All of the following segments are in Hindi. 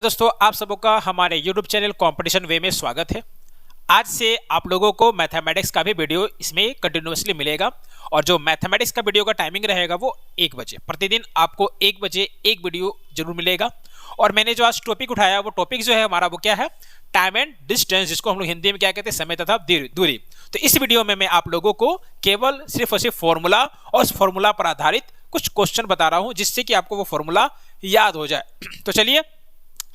दोस्तों आप सबों का हमारे YouTube चैनल कंपटीशन वे में स्वागत है। आज से आप लोगों को मैथमेटिक्स का भी वीडियो इसमें कंटिन्यूअसली मिलेगा और जो मैथमेटिक्स का वीडियो का टाइमिंग रहेगा वो 1 बजे प्रतिदिन आपको 1 बजे एक वीडियो जरूर मिलेगा। और मैंने जो आज टॉपिक उठाया वो टॉपिक जो है हमारा वो क्या है, टाइम एंड डिस्टेंस, जिसको हम लोग हिंदी में क्या कहते हैं, समय तथा दूरी। तो इस वीडियो में मैं आप लोगों को केवल सिर्फ और सिर्फ फॉर्मूला और उस फॉर्मूला पर आधारित कुछ क्वेश्चन बता रहा हूँ जिससे कि आपको वो फॉर्मूला याद हो जाए। तो चलिए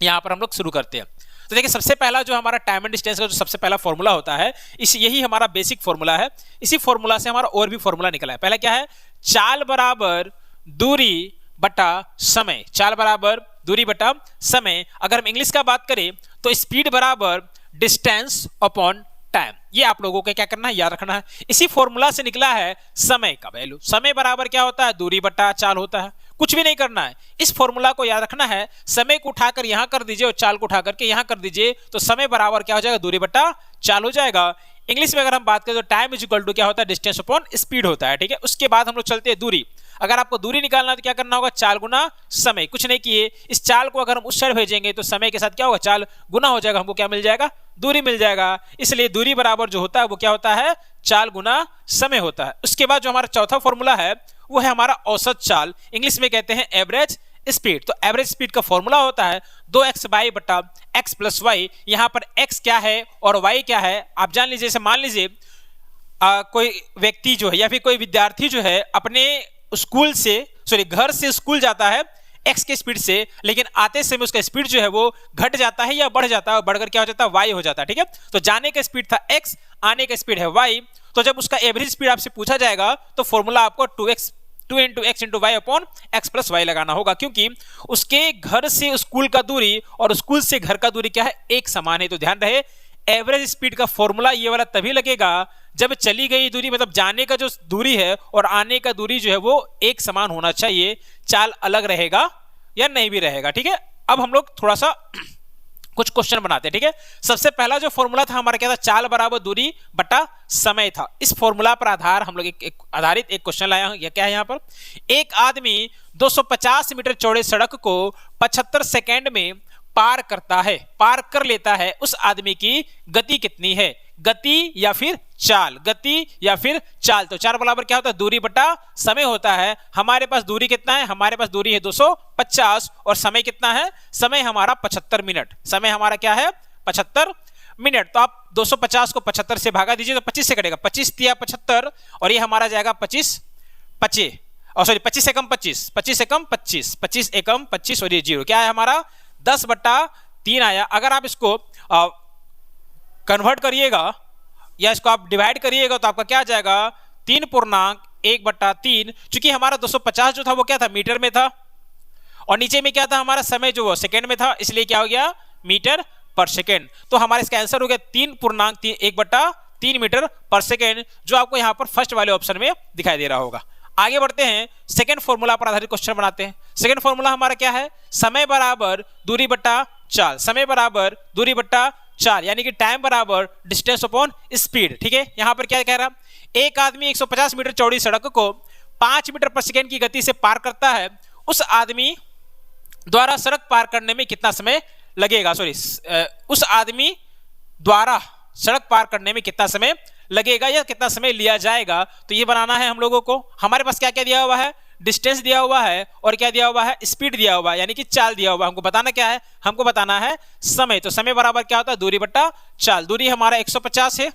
यहाँ पर हम लोग शुरू करते हैं। तो देखिए सबसे पहला जो हमारा टाइम एंड डिस्टेंस का जो सबसे पहला फॉर्मूला होता है, यही हमारा बेसिक फॉर्मूला है। इसी फॉर्मूला से हमारा और भी फॉर्मूला निकला है। पहला क्या है, चाल बराबर दूरी बटा समय। चाल बराबर दूरी बटा समय। अगर हम इंग्लिश का बात करें तो स्पीड बराबर डिस्टेंस अपॉन टाइम। ये आप लोगों को क्या करना है, याद रखना है। इसी फॉर्मूला से निकला है समय का वैल्यू। समय बराबर क्या होता है, दूरी बटा चाल होता है। कुछ भी नहीं करना है, इस फॉर्मूला को याद रखना है। समय को उठाकर यहां कर दीजिए और चाल को उठाकर के यहां कर दीजिए तो समय बराबर क्या हो जाएगा, दूरी बटा चाल हो जाएगा। इंग्लिश में अगर हम बात करें तो टाइम इज इक्वल टू क्या होता है, डिस्टेंस अपॉन स्पीड होता है। ठीक है, उसके बाद हम लोग चलते हैं दूरी। अगर आपको दूरी निकालना है तो क्या करना होगा, चाल गुना समय। कुछ नहीं किए, इस चाल को अगर हम उस साइड भेजेंगे तो समय के साथ क्या होगा, चाल गुना हो जाएगा, हमको क्या मिल जाएगा, दूरी मिल जाएगा। इसलिए दूरी बराबर जो होता है वो क्या होता है, चाल गुना समय होता है। उसके बाद जो हमारा चौथा फॉर्मूला है वो है हमारा औसत चाल, इंग्लिश में कहते हैं एवरेज स्पीड। तो एवरेज स्पीड का फॉर्मूला होता है 2x बाई बटा x प्लस वाई। यहां पर x क्या है और y क्या है आप जान लीजिए। जैसे मान लीजिए कोई व्यक्ति जो है या फिर कोई विद्यार्थी जो है अपने स्कूल से घर से स्कूल जाता है x के स्पीड से, लेकिन आते समय उसका स्पीड जो है वो घट जाता है या बढ़ जाता है, बढ़कर क्या हो जाता है, y हो जाता है। ठीक है, तो जाने का स्पीड था x, आने का स्पीड है y। तो जब उसका एवरेज स्पीड आपसे पूछा जाएगा तो फॉर्मूला आपको 2 into X into Y upon X plus Y लगाना होगा, क्योंकि उसके घर से स्कूल का दूरी और स्कूल से घर का दूरी क्या है, एक समान है। तो ध्यान रहे एवरेज स्पीड का फॉर्मूला ये वाला तभी लगेगा जब चली गई दूरी, मतलब जाने का जो दूरी है और आने का दूरी जो है वो एक समान होना चाहिए। चाल अलग रहेगा या नहीं भी रहेगा। ठीक है, अब हम लोग थोड़ा सा कुछ क्वेश्चन बनाते हैं। ठीक है, सबसे पहला जो फॉर्मूला था हमारा क्या था, चाल बराबर दूरी बटा समय था। इस फॉर्मूला पर आधार हम लोग आधारित एक क्वेश्चन लाया हूं। क्या है यहाँ पर, एक आदमी 250 मीटर चौड़े सड़क को 75 सेकेंड में पार करता है, पार कर लेता है। उस आदमी की गति कितनी है, गति या फिर चाल, गति या फिर चाल। तो चार बराबर क्या होता है, दूरी बटा समय होता है। हमारे पास दूरी कितना है, हमारे पास दूरी है 250 और समय कितना है, समय हमारा 75 मिनट। समय हमारा क्या है, 75 मिनट। तो आप 250 को 75 से भागा दीजिए तो 25 से कटेगा, 25 तिया 75 और ये हमारा जाएगा 25 से कम 25, 25 से कम 25, 25 एकम 25 और ये 0 क्या है हमारा 10/3 आया। अगर आप इसको कन्वर्ट करिएगा या इसको आप डिवाइड करिएगा तो आपका क्या आ जाएगा, 3.1/3। चूंकि हमारा 250 जो था वो क्या था, मीटर में था और नीचे में क्या था हमारा समय जो वो सेकेंड में था, इसलिए क्या हो गया, मीटर पर सेकेंड। तो हमारा इसका आंसर हो गया 3.1/3 मीटर पर सेकेंड, जो आपको यहां पर फर्स्ट वाले ऑप्शन में दिखाई दे रहा होगा। आगे बढ़ते हैं, सेकेंड फॉर्मूला पर आधारित क्वेश्चन बनाते हैं। सेकेंड फॉर्मूला हमारा क्या है, समय बराबर दूरी बटा चाल। समय बराबर दूरी बटा चाल यानी कि टाइम बराबर डिस्टेंस अपॉन स्पीड। ठीक है, यहां पर क्या कह रहा, एक आदमी 150 मीटर चौड़ी सड़क को 5 मीटर पर सेकेंड की गति से पार करता है। उस आदमी द्वारा सड़क पार करने में कितना समय लगेगा, उस आदमी द्वारा सड़क पार करने में कितना समय लगेगा या कितना समय लिया जाएगा। तो ये बनाना है हम लोगों को। हमारे पास क्या क्या दिया हुआ है, डिस्टेंस दिया हुआ है और क्या दिया हुआ है, स्पीड दिया हुआ है यानी कि चाल दिया हुआ है। हमको बताना क्या है, हमको बताना है समय। तो समय बराबर क्या होता है, दूरी बटा चाल। दूरी हमारा 150 है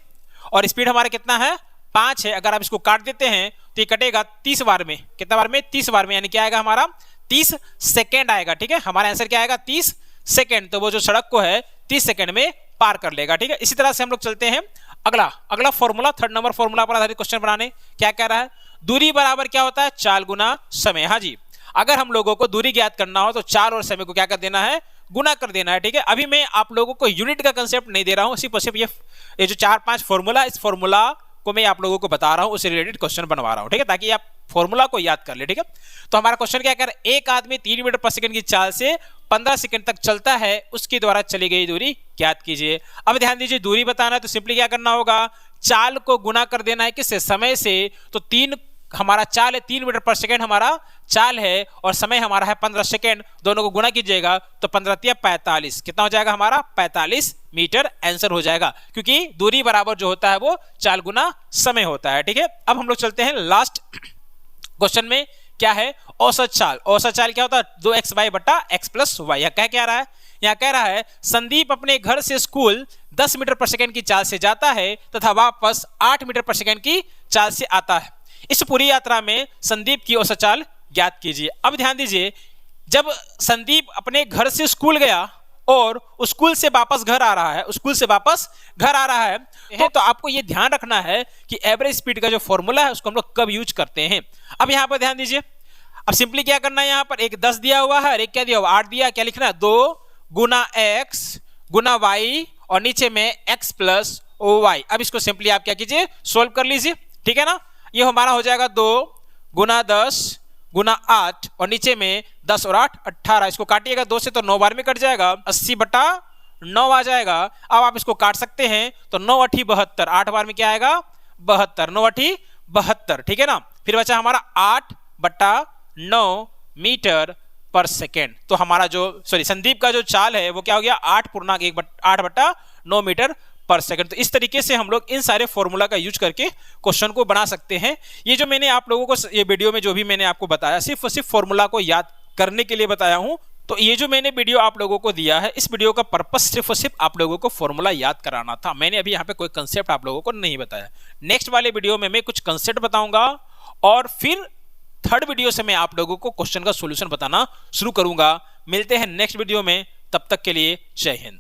और स्पीड हमारा कितना है, 5 है। अगर आप इसको काट देते हैं तो ये कटेगा 30 बार में, कितना बार में, 30 बार में, यानी क्या आएगा हमारा 30 सेकेंड आएगा। ठीक है, हमारा आंसर क्या आएगा, 30 सेकेंड। तो वो जो सड़क को है 30 सेकेंड में पार कर लेगा। ठीक है, इसी तरह से हम लोग चलते हैं अगला फॉर्मूला, थर्ड नंबर फॉर्मूला पर आधारित क्वेश्चन बनाने। क्या कह रहा है, दूरी बराबर क्या होता है, चाल गुना समय। हाँ जी, अगर हम लोगों को दूरी ज्ञात करना हो तो चाल और समय को क्या कर देना है, गुना कर देना है। ठीक है, अभी मैं आप लोगों को यूनिट का कंसेप्ट नहीं दे रहा हूं, सिर्फ और सिर्फ ये जो 4-5 फॉर्मूला, इस फॉर्मूला को मैं आप लोगों को बता रहा हूं, उससे रिलेटेड क्वेश्चन बनवा रहा हूं। ठीक है, ताकि आप फॉर्मूला को याद कर ले। ठीक है, तो हमारा क्वेश्चन क्या कर, एक आदमी 3 मीटर पर सेकंड की चाल से 15 सेकंड तक चलता है, उसके द्वारा चली गई दूरी ज्ञात कीजिए। अब ध्यान दीजिए, दूरी बताना है तो सिंपली क्या करना होगा, चाल को गुना कर देना है किससे, समय से। तो 3 हमारा चाल है 3 मीटर पर सेकेंड हमारा चाल है और समय हमारा है 15 सेकेंड, दोनों को गुणा कीजिएगा तो 15 45, कितना हो जाएगा हमारा 45 मीटर आंसर हो जाएगा, क्योंकि दूरी बराबर जो होता है वो चाल गुना समय होता है। ठीक है, अब हम लोग चलते हैं लास्ट क्वेश्चन में। क्या है औसत चाल। औसत चाल क्या होता है 2x बटा x प्लस वाई। यह क्या रहा है, यहाँ कह रहा है संदीप अपने घर से स्कूल 10 मीटर पर सेकेंड की चाल से जाता है तथा वापस 8 मीटर पर सेकेंड की चाल से आता है। इस पूरी यात्रा में संदीप की औसत चाल ज्ञात कीजिए। अब ध्यान दीजिए, जब संदीप अपने घर से स्कूल गया और स्कूल से वापस घर आ रहा है, स्कूल से वापस घर आ रहा है तो आपको यह ध्यान रखना है कि एवरेज स्पीड का जो फॉर्मूला है उसको हम लोग कब यूज करते हैं। अब यहां पर ध्यान दीजिए, अब सिंपली क्या करना है, यहां पर एक 10 दिया हुआ है और एक क्या दिया हुआ 8 दिया, क्या लिखना है 2 गुना x गुना y और नीचे में x प्लस y। अब इसको सिंपली आप क्या कीजिए सोल्व कर लीजिए। ठीक है ना, ये हमारा हो जाएगा 2 गुना 10 गुना 8 और नीचे में 10 और 8 18। इसको काटिएगा 2 से तो 9 बार में कट जाएगा, 80 बटा 9 आ जाएगा। अब आप इसको काट सकते हैं तो 9 8 72, 8 बार में क्या आएगा 72, 9 8 72। ठीक है ना, फिर बचा हमारा 8 बटा 9 मीटर पर सेकेंड। तो हमारा जो संदीप का जो चाल है वो क्या हो गया 8 बटा 9 मीटर पर सेकंड। तो इस तरीके से हम लोग इन सारे फॉर्मूला का यूज करके क्वेश्चन को बना सकते हैं। ये जो मैंने आप लोगों को ये वीडियो में जो भी मैंने आपको बताया सिर्फ और सिर्फ फॉर्मूला को याद करने के लिए बताया हूं। तो ये जो मैंने वीडियो आप लोगों को दिया है, इस वीडियो का पर्पस सिर्फ और सिर्फ आप लोगों को फॉर्मूला याद कराना था। मैंने अभी यहाँ पे कोई कंसेप्ट आप लोगों को नहीं बताया। नेक्स्ट वाले वीडियो में मैं कुछ कंसेप्ट बताऊंगा और फिर थर्ड वीडियो से मैं आप लोगों को क्वेश्चन का सॉल्यूशन बताना शुरू करूंगा। मिलते हैं नेक्स्ट वीडियो में, तब तक के लिए जय हिंद।